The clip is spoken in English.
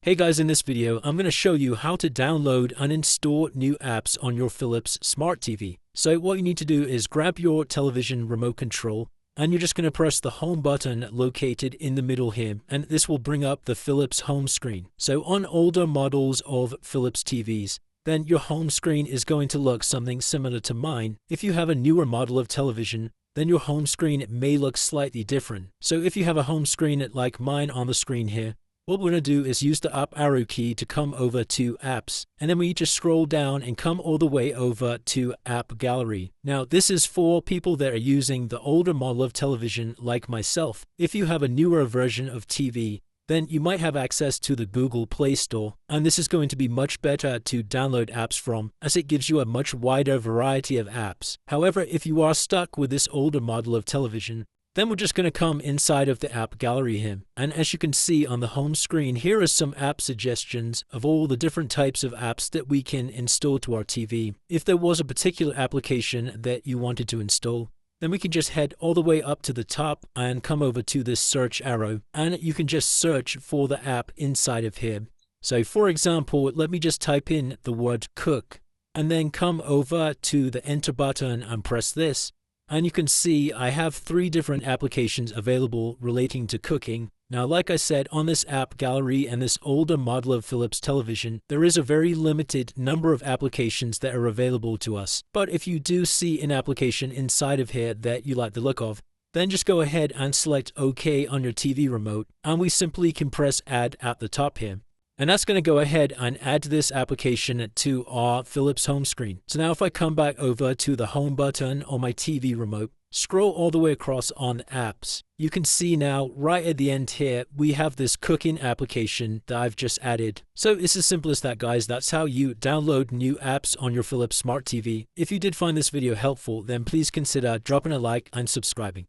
Hey guys, in this video, I'm going to show you how to download and install new apps on your Philips Smart TV. So what you need to do is grab your television remote control and you're just going to press the home button located in the middle here, and this will bring up the Philips home screen. So on older models of Philips TVs, then your home screen is going to look something similar to mine. If you have a newer model of television, then your home screen may look slightly different. So if you have a home screen like mine on the screen here, what we're going to do is use the up arrow key to come over to apps, and then we just scroll down and come all the way over to app gallery. Now this is for people that are using the older model of television like myself. If you have a newer version of TV, then you might have access to the Google Play Store, and this is going to be much better to download apps from, as it gives you a much wider variety of apps. However, if you are stuck with this older model of television, then we're just going to come inside of the app gallery here. And as you can see on the home screen, here are some app suggestions of all the different types of apps that we can install to our TV. If there was a particular application that you wanted to install, then we can just head all the way up to the top and come over to this search arrow, and you can just search for the app inside of here. So for example, let me just type in the word cook and then come over to the enter button and press this. And you can see I have 3 different applications available relating to cooking. Now, like I said, on this app gallery and this older model of Philips television, there is a very limited number of applications that are available to us. But if you do see an application inside of here that you like the look of, then just go ahead and select OK on your TV remote, and we simply can press add at the top here. And that's going to go ahead and add this application to our Philips home screen. So now if I come back over to the home button on my TV remote, scroll all the way across on apps, you can see now right at the end here, we have this cooking application that I've just added. So it's as simple as that, guys. That's how you download new apps on your Philips Smart TV. If you did find this video helpful, then please consider dropping a like and subscribing.